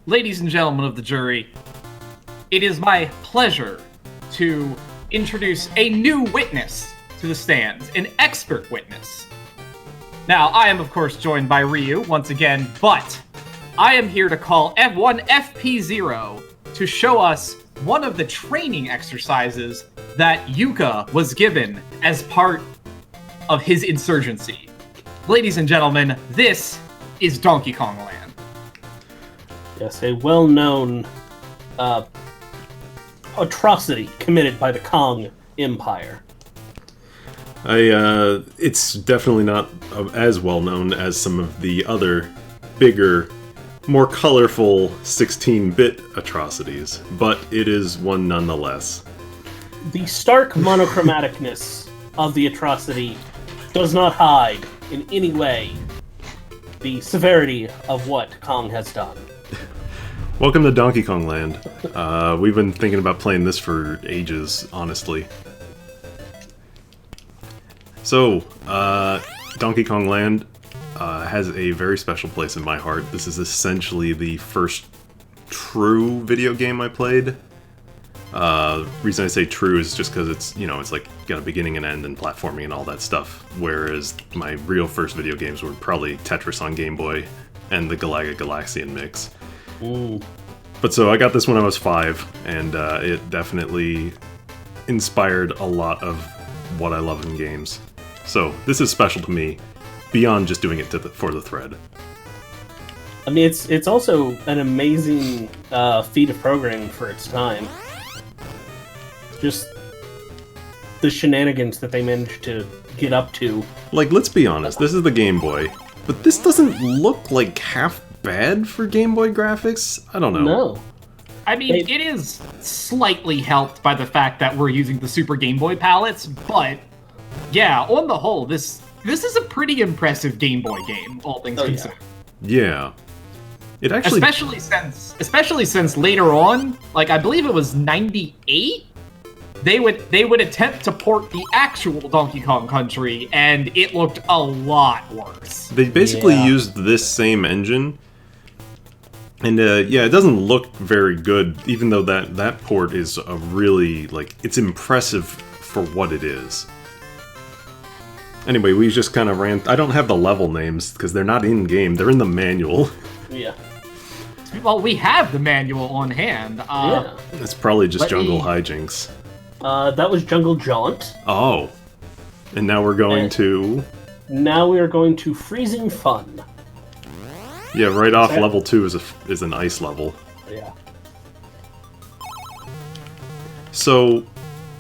ladies and gentlemen of the jury, it is my pleasure to introduce a new witness to the stand, an expert witness. Now, I am, of course, joined by Ryu once again, but I am here to call one FPzero to show us one of the training exercises that Yuka was given as part of his insurgency. Ladies and gentlemen, this is Donkey Kong Land. Yes, a well-known atrocity committed by the Kong Empire. It's definitely not as well known as some of the other bigger, more colorful 16-bit atrocities, but it is one nonetheless. The stark monochromaticness of the atrocity does not hide in any way the severity of what Kong has done. Welcome to Donkey Kong Land. We've been thinking about playing this for ages, honestly. So, Donkey Kong Land has a very special place in my heart. This is essentially the first true video game I played. Reason I say true is just because it's, it's like got a beginning and end and platforming and all that stuff. Whereas my real first video games were probably Tetris on Game Boy and the Galaga Galaxian mix. Ooh. But so I got this when I was 5, and it definitely inspired a lot of what I love in games. So this is special to me, beyond just doing it for the thread. I mean, it's also an amazing feat of programming for its time. Just the shenanigans that they managed to get up to. Like, let's be honest, this is the Game Boy, but this doesn't look like half bad for Game Boy graphics? I don't know. No. I mean, it is slightly helped by the fact that we're using the Super Game Boy palettes, but yeah, on the whole, this is a pretty impressive Game Boy game, all things considered. Yeah. It actually... Especially since later on, like I believe it was 98, they would attempt to port the actual Donkey Kong Country, and it looked a lot worse. They basically used this same engine, and yeah, it doesn't look very good, even though that port is a really, like, it's impressive for what it is. Anyway, we just kind of ran... I don't have the level names, because they're not in-game, they're in the manual. Yeah. Well, we have the manual on hand. Yeah. It's probably just Jungle Hijinks. That was Jungle Jaunt. Oh. And now we're going to... Now we are going to Freezing Fun. Yeah, right off level 2 is an ice level. Yeah. So,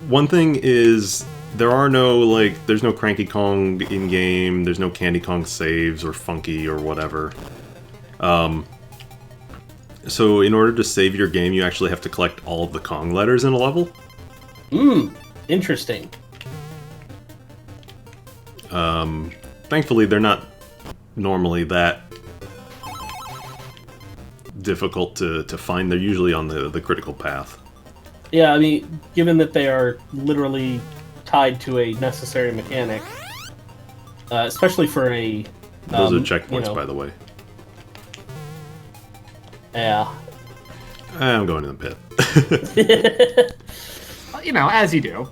one thing is, there's no Cranky Kong in-game, there's no Candy Kong saves or Funky or whatever. So in order to save your game, you actually have to collect all of the Kong letters in a level. Interesting. Thankfully, they're not normally that difficult to find. They're usually on the critical path. Yeah, I mean, given that they are literally tied to a necessary mechanic, especially for a... Those are checkpoints, by the way. Yeah. I'm going in the pit. As you do.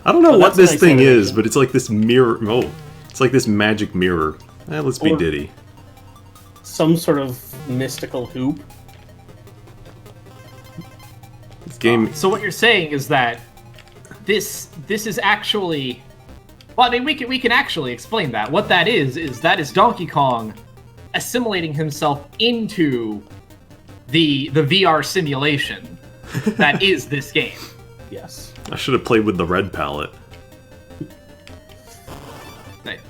I don't know what this thing is, but it's like this mirror... Oh, it's like this magic mirror. Let's be Diddy. Some sort of mystical hoop. This game... So what you're saying is that this is actually... Well, I mean, we can actually explain that. What that is Donkey Kong assimilating himself into the VR simulation that is this game. Yes. I should have played with the red palette.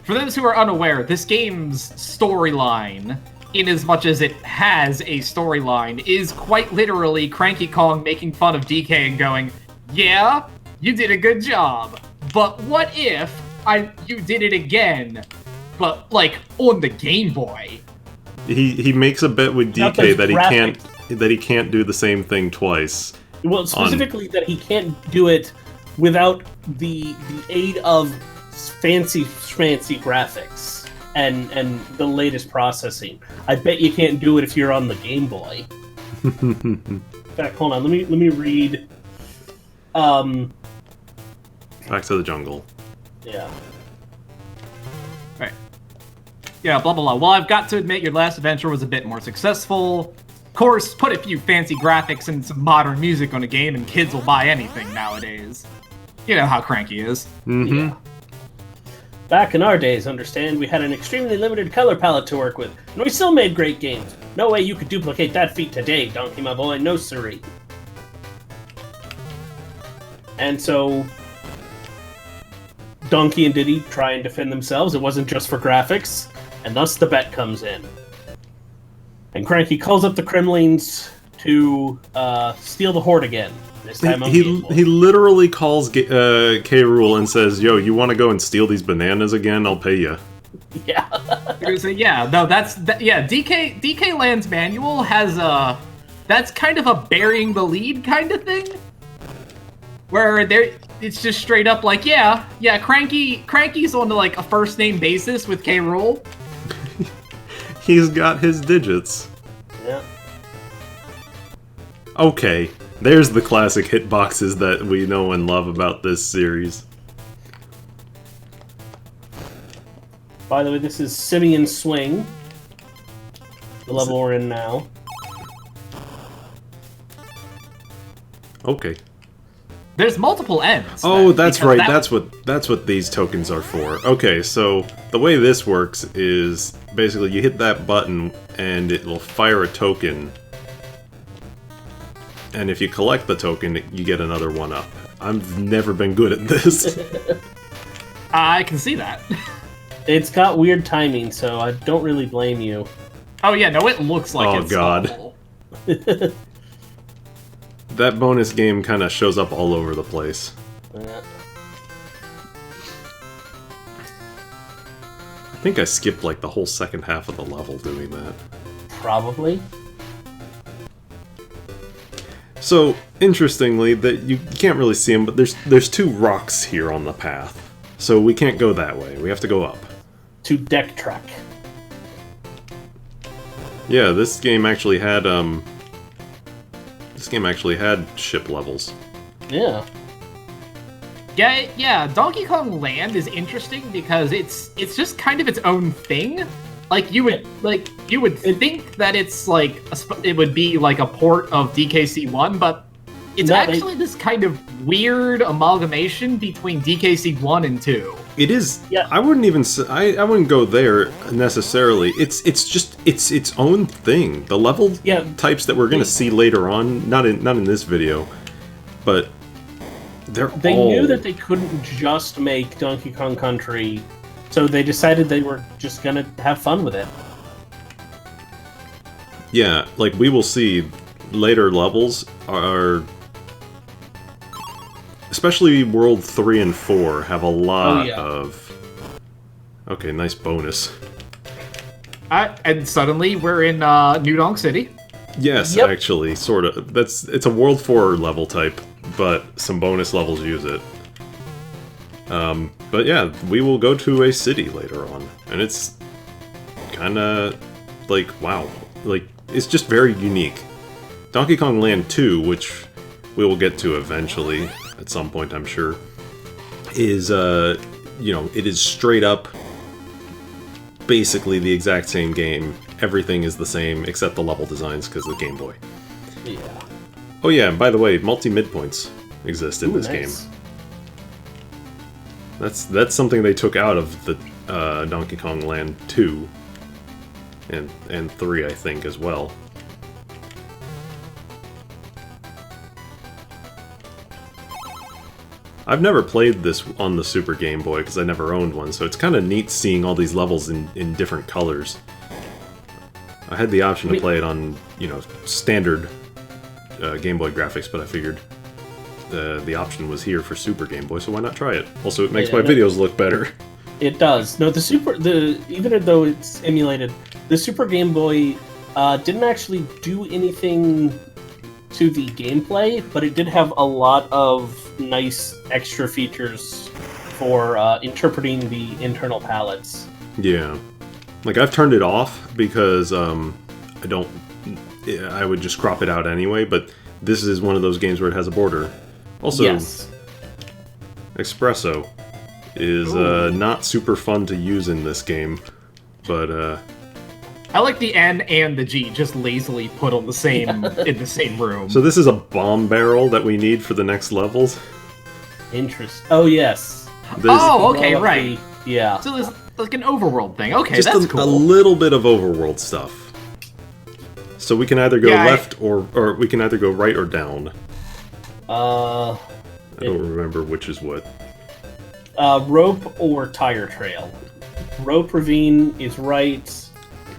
For those who are unaware, this game's storyline, in as much as it has a storyline, is quite literally Cranky Kong making fun of DK and going, "Yeah, you did a good job, but what if you did it again, but like on the Game Boy?" He makes a bet with DK that he can't do the same thing twice. Well, specifically that he can't do it without the aid of fancy graphics and the latest processing. I bet you can't do it if you're on the Game Boy. In fact, hold on. Let me read. Back to the jungle. Yeah. Right. Yeah, blah, blah, blah. Well, I've got to admit your last adventure was a bit more successful. Of course, put a few fancy graphics and some modern music on a game and kids will buy anything nowadays. You know how Cranky is. Mm-hmm. Yeah. Back in our days, understand, we had an extremely limited color palette to work with, and we still made great games. No way you could duplicate that feat today, Donkey my boy, no siree. And so, Donkey and Diddy try and defend themselves. It wasn't just for graphics, and thus the bet comes in. And Cranky calls up the Kremlings to steal the Horde again. This time on Game Boy. He literally calls K. Rool and says, "Yo, you want to go and steal these bananas again? I'll pay you." Yeah. Yeah, no, yeah. DK Land's manual has that's kind of a burying the lead kind of thing, where it's just straight up like, yeah, Cranky's on like a first name basis with K. Rool. He's got his digits. Yeah. Okay, there's the classic hitboxes that we know and love about this series. By the way, this is Simeon Swing, the level we're in now. Okay. There's multiple ends. Oh, that's right. That's what these tokens are for. Okay, so the way this works is basically you hit that button and it will fire a token. And if you collect the token, you get another one up. I've never been good at this. I can see that. It's got weird timing, so I don't really blame you. Oh yeah, no, it looks like it's God. awful. That bonus game kind of shows up all over the place. Yeah. I think I skipped like the whole second half of the level doing that. Probably. So, interestingly, that you can't really see them, but there's two rocks here on the path. So we can't go that way. We have to go up. To deck track. Yeah, this game actually had ship levels. Yeah. Yeah, Donkey Kong Land is interesting because it's just kind of its own thing. You would think that it's like it would be like a port of DKC1, but it's actually this kind of weird amalgamation between DKC1 and 2. It is. Yeah. I wouldn't even say, I wouldn't go there necessarily. It's just its own thing. The level types that we're gonna see later on, not in this video, but they knew that they couldn't just make Donkey Kong Country, so they decided they were just gonna have fun with it. Yeah, like we will see later levels are, especially World 3 and 4, have a lot of... Okay, nice bonus. And suddenly we're in New Donk City. Yes, actually, sort of. It's a World 4 level type, but some bonus levels use it. But yeah, we will go to a city later on, and it's kind of like, wow. Like, it's just very unique. Donkey Kong Land 2, which we will get to eventually, at some point, I'm sure, is, it is straight up basically the exact same game. Everything is the same, except the level designs, because of the Game Boy. Yeah. Oh yeah, and by the way, multi-midpoints exist in this game. That's something they took out of the Donkey Kong Land 2, and 3, I think, as well. I've never played this on the Super Game Boy because I never owned one, so it's kind of neat seeing all these levels in different colors. I had the option to play it on, standard Game Boy graphics, but I figured the option was here for Super Game Boy, so why not try it? Also, it makes my videos look better. It does. No, even though it's emulated, the Super Game Boy didn't actually do anything to the gameplay, but it did have a lot of nice extra features for interpreting the internal palettes. Yeah. Like, I've turned it off because I don't I would just crop it out anyway, but this is one of those games where it has a border. Also, Yes. Espresso is not super fun to use in this game, but I like the N and the G just lazily put on the same in the same room. so this is a bomb barrel that we need for the next levels. Interest. Oh, yes. Oh, okay, Roll up right. Yeah. So there's like an overworld thing. Okay, Just that's a cool. little bit of overworld stuff. So we can either go Yeah, left or we can either go right or down. Uh, I don't remember which is what. rope or tire trail. Rope ravine is right.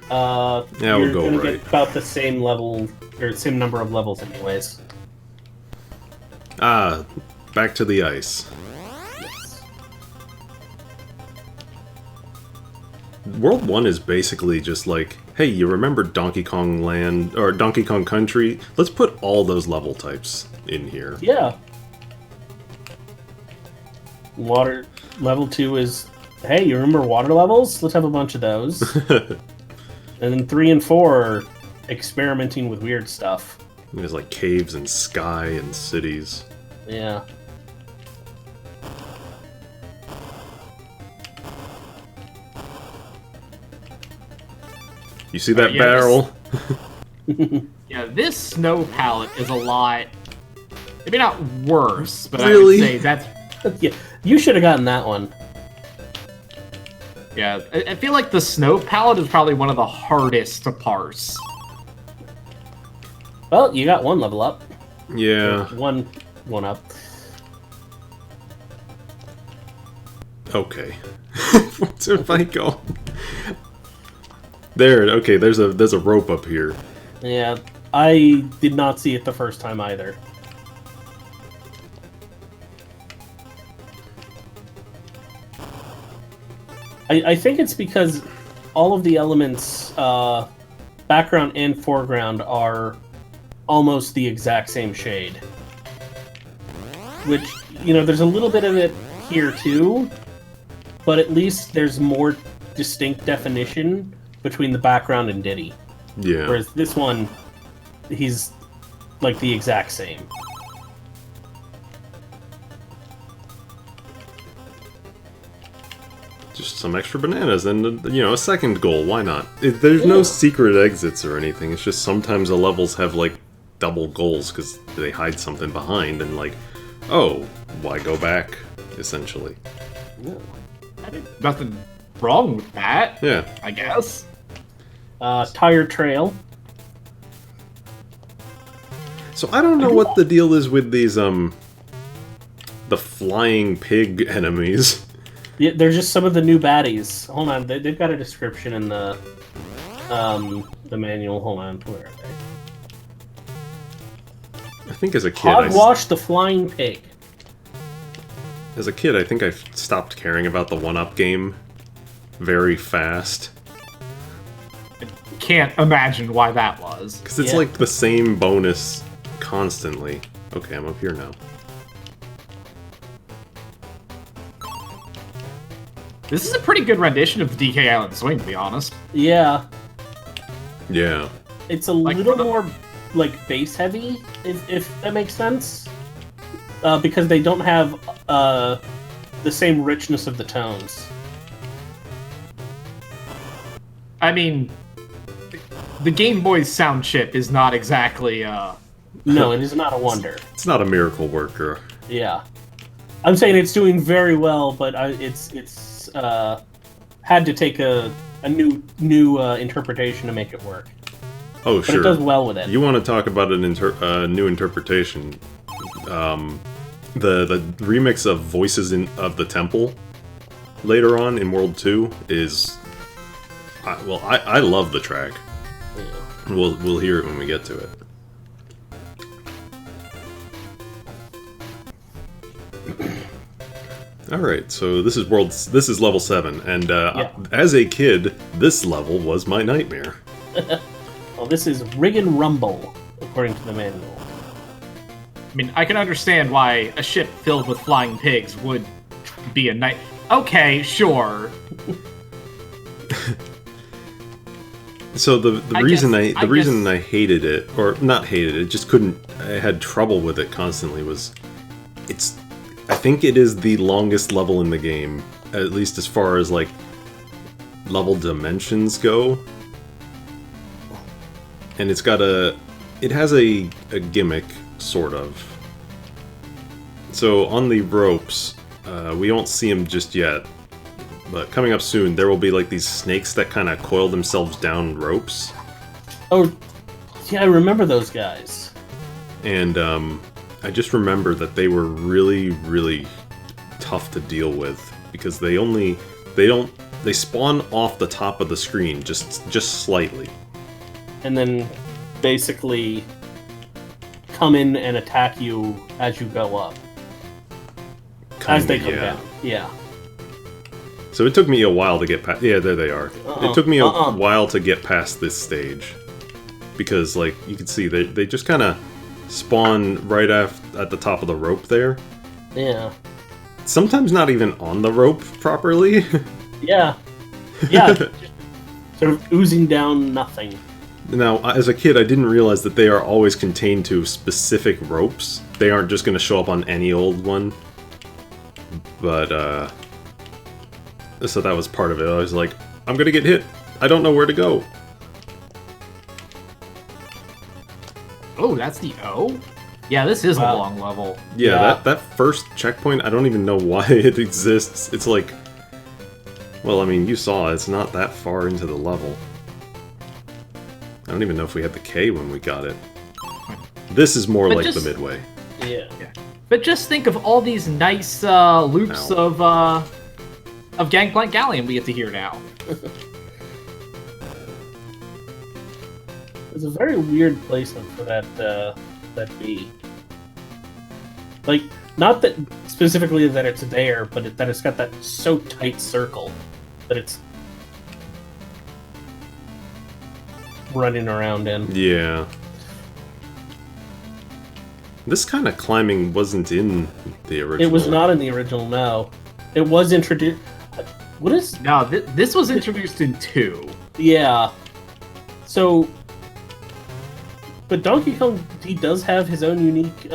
Yeah, you're we'll go gonna right. get about the same level, or same number of levels anyways. Ah, back to the ice. Yes. World 1 is basically just like, hey, you remember Donkey Kong Land, or Donkey Kong Country? Let's put all those level types in here. Yeah. Water level 2 is, hey, you remember water levels? Let's have a bunch of those. And then 3 and 4 are experimenting with weird stuff. There's like caves and sky and cities. Yeah. You see that yeah, barrel? Yeah, this snow palette is a lot. Maybe not worse, but Really? I would say that's. Yeah, you should have gotten that one. Yeah, I feel like the snow palette is probably one of the hardest to parse. Well, you got one level up. Yeah. One up. Okay. What's if I go? There. Okay. There's a rope up here. Yeah, I did not see it the first time either. I think it's because all of the elements, background and foreground, are almost the exact same shade. Which, you know, there's a little bit of it here too, but at least there's more distinct definition between the background and Diddy. Yeah. Whereas this one, he's like the exact same. Just some extra bananas and, you know, a second goal. Why not? There's no Yeah. secret exits or anything. It's just sometimes the levels have, like, double goals because they hide something behind and, like, oh, why go back, essentially. Nothing wrong with that, Yeah. I guess. Tire trail. So I don't know what the deal is with these, the flying pig enemies. Yeah, they're just some of the new baddies. Hold on, they've got a description in the manual. Hold on, where are they? I think as a kid, I Hogwash the flying pig. think I stopped caring about the 1-up game very fast. Can't imagine why that was. Because it's Yeah. like the same bonus constantly. Okay, I'm up here now. This is a pretty good rendition of the DK Island Swing, to be honest. Yeah, Yeah. it's a Like, little for the- more like bass heavy, if that makes sense. Because they don't have the same richness of the tones. I mean, the Game Boy's sound chip is not exactly, No, it is not a wonder. It's not a miracle worker. Yeah, I'm saying it's doing very well, but it's had to take a new interpretation to make it work. Oh, But sure. it does well with it. You want to talk about an new interpretation? The remix of Voices of the Temple later on in World 2 is... I love the track. Yeah. We'll hear it when we get to it. Alright, so this is level 7, and as a kid, this level was my nightmare. Well, this is Rig and Rumble, according to the manual. I mean, I can understand why a ship filled with flying pigs would be a night. Okay, sure. So the I reason guess- the I reason guess- I hated it, or not hated it, just couldn't, I had trouble with it constantly, was it's, I think it is the longest level in the game, at least as far as like level dimensions go. And it's got it has a gimmick, sort of. So on the ropes, we won't see them just yet, but coming up soon, there will be like these snakes that kind of coil themselves down ropes. Oh, yeah, I remember those guys. And I just remember that they were really, really tough to deal with because they spawn off the top of the screen just slightly. And then basically come in and attack you as you go up. As they come down. Yeah. So it took me a while to get past. Yeah, there they are. It took me a while to get past this stage because, like, you can see they just kind of spawn right at the top of the rope there. Yeah. Sometimes not even on the rope properly. Yeah. Yeah. Sort of oozing down nothing. Now, as a kid, I didn't realize that they are always contained to specific ropes. They aren't just going to show up on any old one. But, so that was part of it. I was like, I'm gonna get hit. I don't know where to go. Oh, that's the O? Yeah, this is Wow. a long level. Yeah, that first checkpoint, I don't even know why it exists. It's like... Well, I mean, you saw it's not that far into the level. I don't even know if we had the K when we got it. This is more But like just- the midway. Yeah. But just think of all these nice loops of Gangplank Galleon we get to hear now. It's a very weird placement for that B. Like, not that specifically that it's there, but that it's got that so tight circle that it's running around in. Yeah. This kind of climbing wasn't in the original. It was not in the original, no. It was introduced... What is... No, this was introduced in 2. Yeah. So... But Donkey Kong, he does have his own unique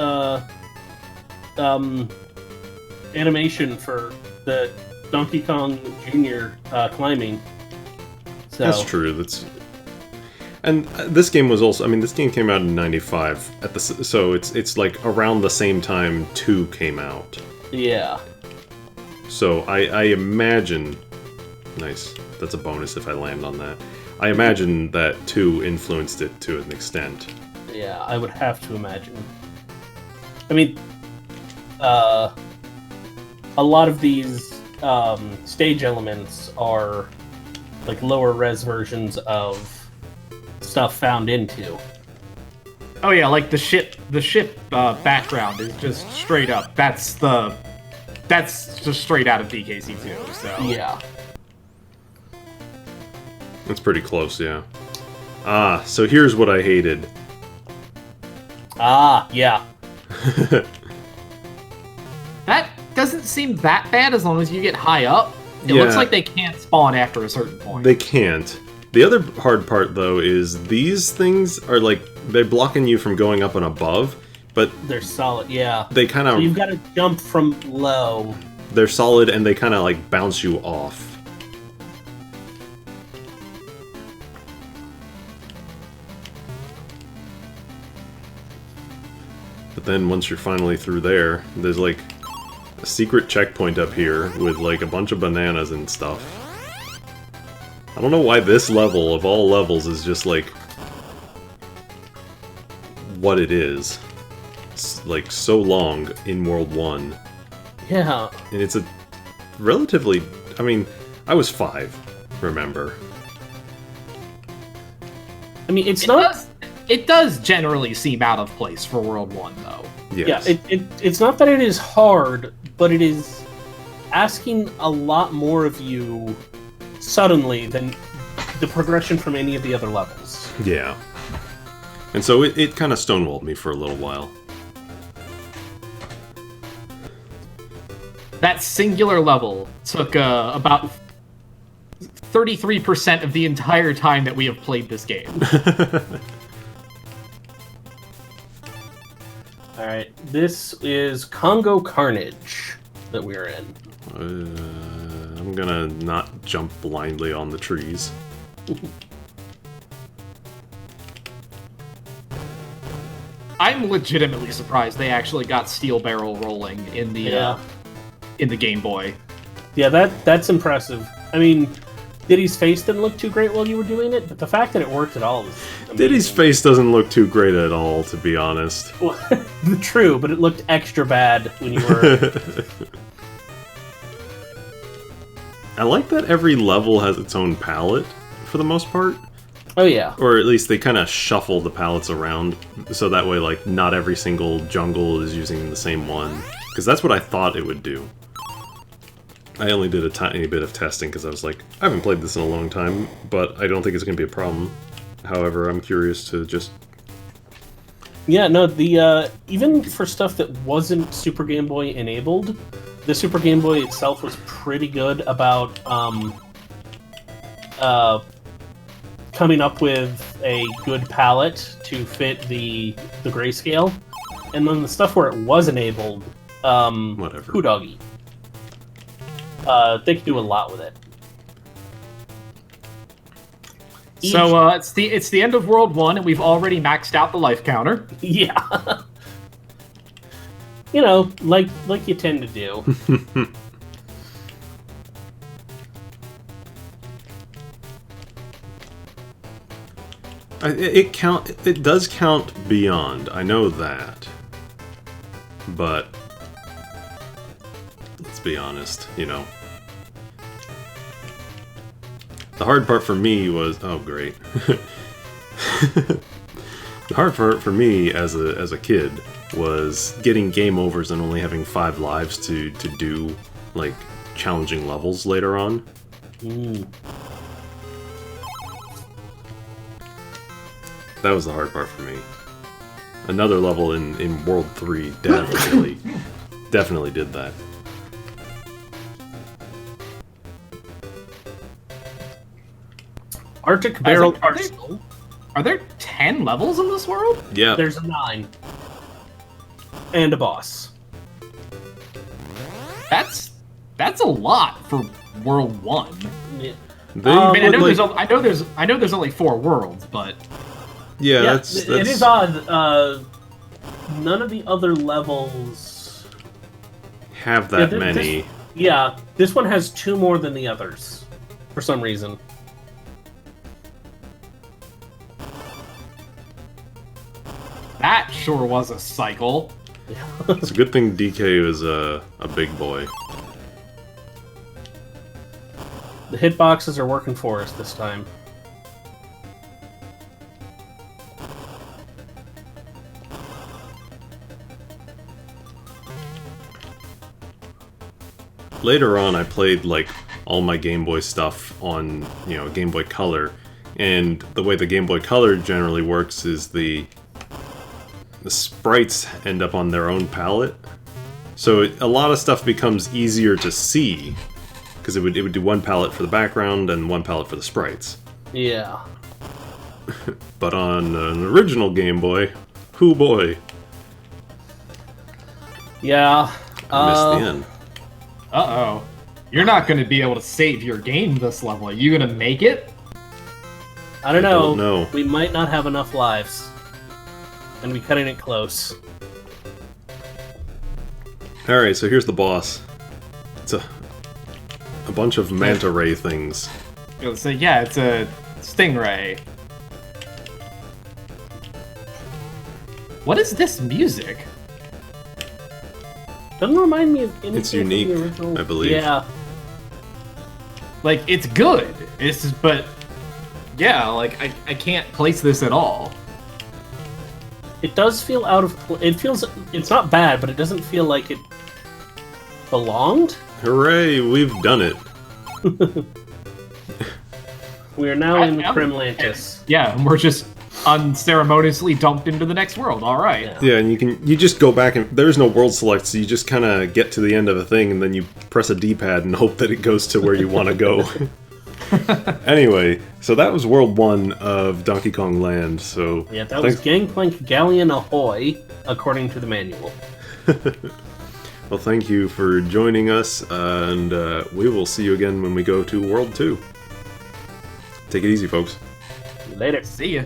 animation for the Donkey Kong Jr. Climbing. So, That's true. That's... And this game was also... I mean, this game came out in '95. So it's like around the same time 2 came out. yeah. So I imagine... Nice. That's a bonus if I land on that. I imagine that 2 influenced it to an extent. Yeah, I would have to imagine. I mean, a lot of these stage elements are like lower res versions of stuff found in 2. Oh yeah, like the ship background is just straight up. That's just straight out of DKC2. So Yeah. That's pretty close, yeah. Ah, so here's what I hated. Ah, yeah. that doesn't seem that bad as long as you get high up. It Yeah. looks like they can't spawn after a certain point. They can't. The other hard part, though, is these things are like... They're blocking you from going up and above, but They're solid, yeah. they kind So of... you've got to jump from low. They're solid and they kind of like bounce you off. But then once you're finally through there, there's like a secret checkpoint up here with like a bunch of bananas and stuff. I don't know why this level of all levels is just like what it is. It's like so long in World 1. Yeah. And it's a relatively... I mean, I was 5, remember? I mean, it's not... It does generally seem out of place for World 1, though. Yes. Yeah, it's not that it is hard, but it is asking a lot more of you suddenly than the progression from any of the other levels. Yeah. And so it kind of stonewalled me for a little while. That singular level took about 33% of the entire time that we have played this game. Alright, this is Congo Carnage that we're in. I'm gonna not jump blindly on the trees. I'm legitimately surprised they actually got Steel Barrel rolling in the Game Boy. Yeah, that's impressive. I mean, Diddy's face didn't look too great while you were doing it, but the fact that it worked at all is amazing. Diddy's face doesn't look too great at all, to be honest. Well, true, but it looked extra bad when you were... I like that every level has its own palette, for the most part. Oh, yeah. Or at least they kind of shuffle the palettes around, so that way, like, not every single jungle is using the same one. Because that's what I thought it would do. I only did a tiny bit of testing, because I was like, I haven't played this in a long time, but I don't think it's going to be a problem. However, I'm curious to just... Yeah, no, the even for stuff that wasn't Super Game Boy enabled, the Super Game Boy itself was pretty good about coming up with a good palette to fit the grayscale, and then the stuff where it was enabled, whatever. Hoodoggy. They could do a lot with it. So it's the end of World 1, and we've already maxed out the life counter. Yeah. You know, like you tend to do. It does count beyond. I know that, but let's be honest. You know, the hard part for me was great. The hard part for me as a kid was getting game overs and only having 5 lives to do like challenging levels later on. That was the hard part for me. Another level in World 3 definitely did that. Arctic Barrel Arsenal. Are there 10 levels in this world? Yeah. There's 9. And a boss. That's a lot for World 1. Yeah. I mean, I know there's only 4 worlds, but yeah, that's... It is odd. None of the other levels have that many. This one has 2 more than the others for some reason. that sure was a cycle. It's a good thing DK is a big boy. The hitboxes are working for us this time. Later on, I played like all my Game Boy stuff on, Game Boy Color, and the way the Game Boy Color generally works is the sprites end up on their own palette, so a lot of stuff becomes easier to see because it would do one palette for the background and one palette for the sprites. Yeah. But on an original Game Boy, hoo boy. Yeah. I missed the end. Uh-oh. You're not going to be able to save your game this level. Are you going to make it? I don't know. Don't know. We might not have enough lives. And be cutting it close. Alright, so here's the boss. It's a bunch of manta ray things. So yeah, it's a stingray. What is this music? Doesn't remind me of anything It's unique, from the original. I believe. Yeah. Like, it's good. But yeah, like I can't place this at all. It does feel out of place. It's not bad, but it doesn't feel like it belonged. Hooray, we've done it. We are now in Kremlantis. Yeah, and we're just unceremoniously dumped into the next world. All right. Yeah, and you just go back and there's no world select, so you just kind of get to the end of a thing and then you press a D-pad and hope that it goes to where you want to go. Anyway, so that was World 1 of Donkey Kong Land, so... Yeah, that was Gangplank Galleon Ahoy, according to the manual. Well, thank you for joining us, and we will see you again when we go to World 2. Take it easy, folks. Later. See ya.